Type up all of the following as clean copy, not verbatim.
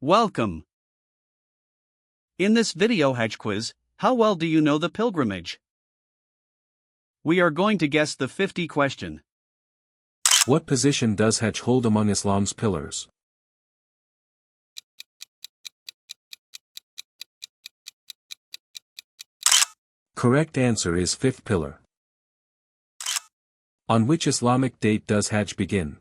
Welcome! In this video Hajj quiz, how well do you know the pilgrimage? We are going to guess the 50 question. What position does Hajj hold among Islam's pillars? Correct answer is fifth pillar. On which Islamic date does Hajj begin?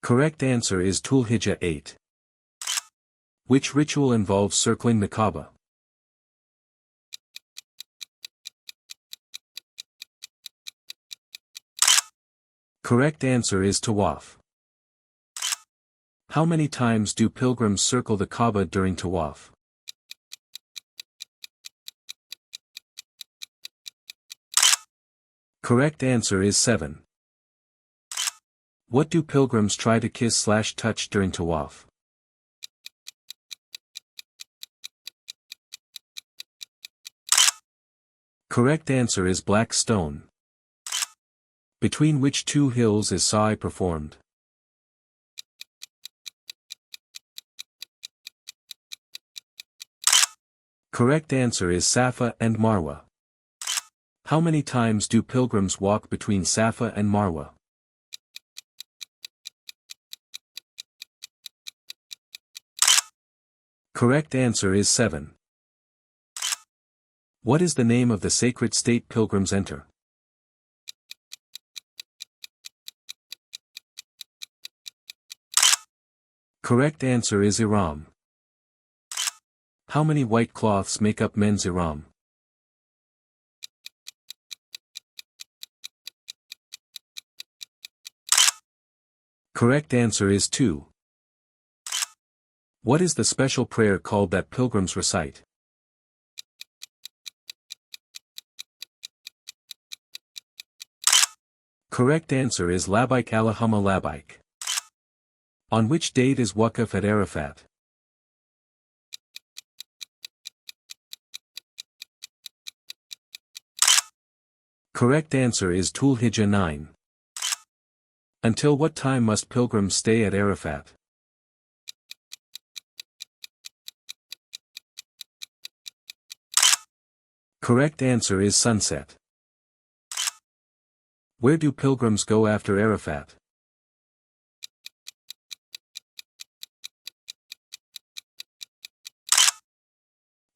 Correct answer is Dhul Hijjah 8. Which ritual involves circling the Kaaba? Correct answer is Tawaf. How many times do pilgrims circle the Kaaba during Tawaf? Correct answer is 7. What do pilgrims try to kiss/touch during Tawaf? Correct answer is black stone. Between which two hills is Sa'i performed? Correct answer is Safa and Marwa. How many times do pilgrims walk between Safa and Marwa? Correct answer is 7. What is the name of the sacred state pilgrims enter? Correct answer is Ihram. How many white cloths make up men's Ihram? Correct answer is 2. What is the special prayer called that pilgrims recite? Correct answer is Labbaik Allahumma Labbaik. On which date is Waqf at Arafat? Correct answer is Dhul Hijjah 9. Until what time must pilgrims stay at Arafat? Correct answer is sunset. Where do pilgrims go after Arafat?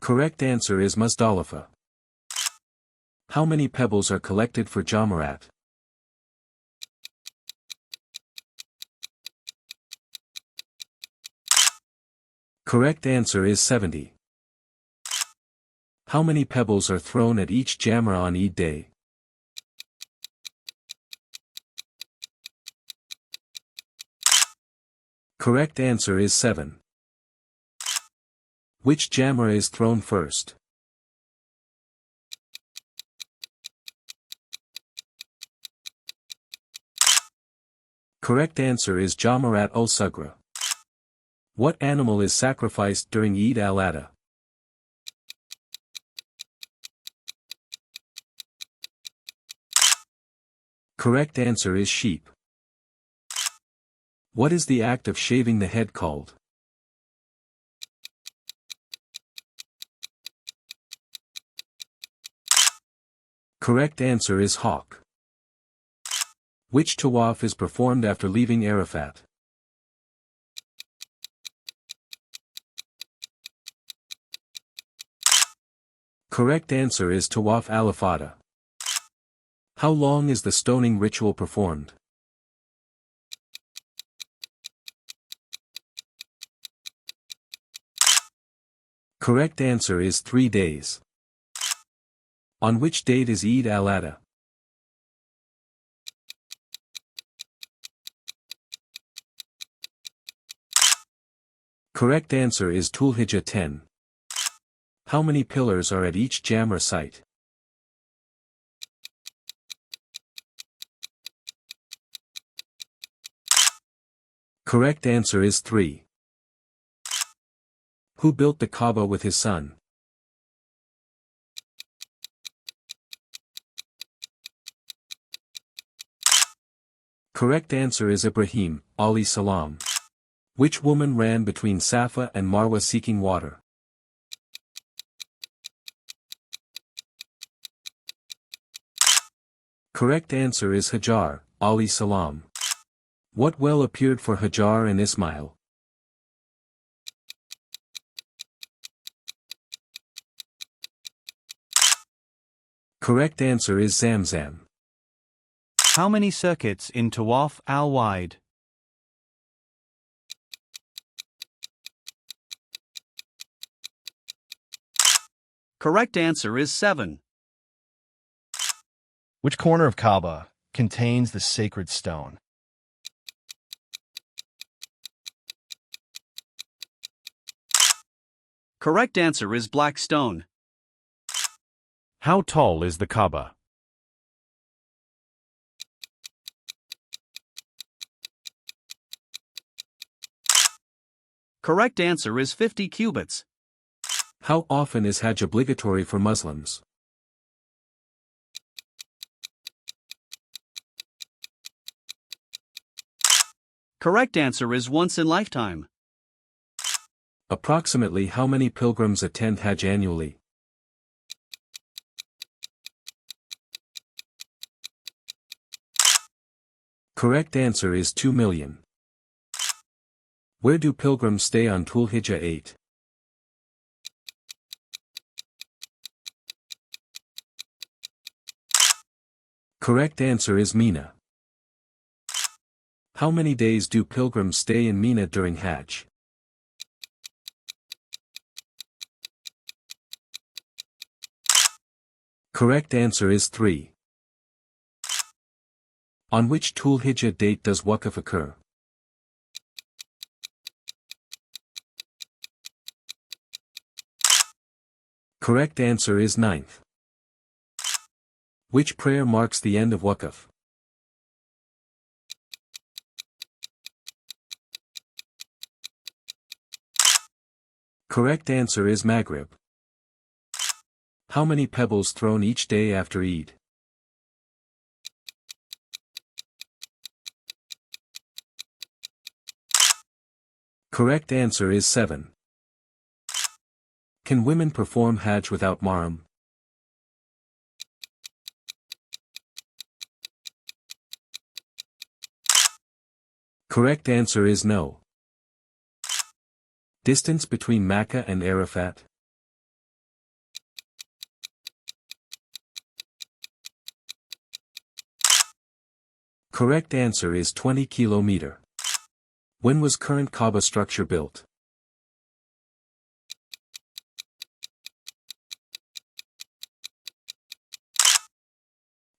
Correct answer is Muzdalifah. How many pebbles are collected for Jamarat? Correct answer is 70. How many pebbles are thrown at each Jamra on Eid day? Correct answer is 7. Which Jamra is thrown first? Correct answer is Jamarat al-Sugra. What animal is sacrificed during Eid al-Adha? Correct answer is sheep. What is the act of shaving the head called? Correct answer is hawk. Which tawaf is performed after leaving Arafat? Correct answer is Tawaf al-Ifada. How long is the stoning ritual performed? Correct answer is 3 days. On which date is Eid al-Adha? Correct answer is Dhul Hijjah 10. How many pillars are at each Jamra site? Correct answer is 3. Who built the Kaaba with his son? Correct answer is Ibrahim, alayhi salam. Which woman ran between Safa and Marwa seeking water? Correct answer is Hajar, alayhi salam. What well appeared for Hajar and Ismail? Correct answer is Zamzam. How many circuits in Tawaf al-Wide? Correct answer is 7. Which corner of Kaaba contains the sacred stone? Correct answer is black stone. How tall is the Kaaba? Correct answer is 50 cubits. How often is Hajj obligatory for Muslims? Correct answer is once in lifetime. Approximately how many pilgrims attend Hajj annually? Correct answer is 2 million. Where do pilgrims stay on Dhul Hijjah 8? Correct answer is Mina. How many days do pilgrims stay in Mina during Hajj? Correct answer is 3. On which Dhul Hijjah date does Waqf occur? Correct answer is 9th. Which prayer marks the end of Waqf? Correct answer is Maghrib. How many pebbles thrown each day after Eid? Correct answer is 7. Can women perform Hajj without mahram? Correct answer is no. Distance between Mecca and Arafat? Correct answer is 20 km. When was current Kaaba structure built?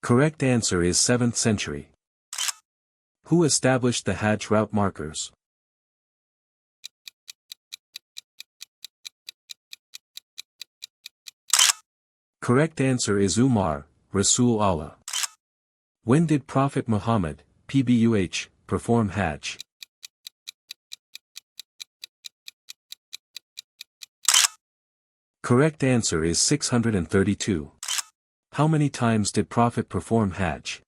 Correct answer is 7th century. Who established the Hajj route markers? Correct answer is Umar, Rasul Allah. When did Prophet Muhammad, PBUH, perform Hajj? Correct answer is 632. How many times did Prophet perform Hajj?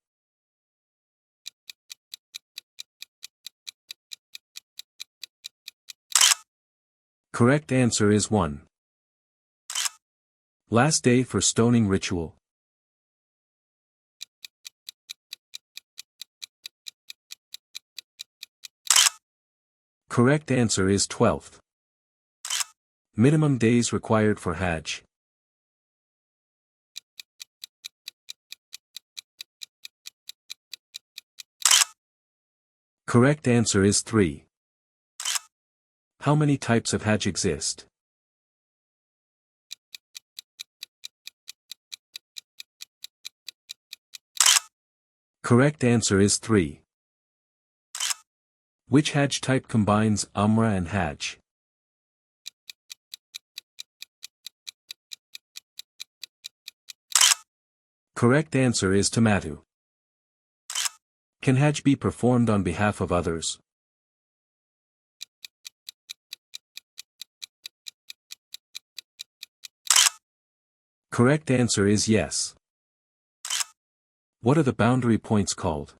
Correct answer is 1. Last day for stoning ritual? Correct answer is 12th. Minimum days required for Hajj? Correct answer is 3. How many types of Hajj exist? Correct answer is 3. Which Hajj type combines Umrah and Hajj? Correct answer is Tamattu. Can Hajj be performed on behalf of others? Correct answer is yes. What are the boundary points called?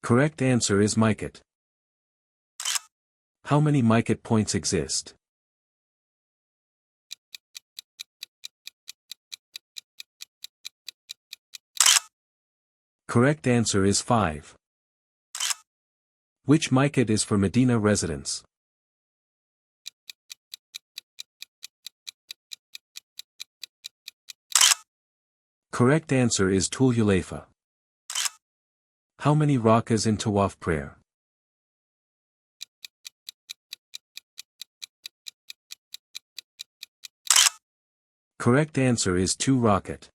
Correct answer is Miqat. How many Miqat points exist? Correct answer is 5. Which Miqat is for Medina residents? Correct answer is Dhul Hulayfa. How many rakas in Tawaf prayer? Correct answer is 2 rakat.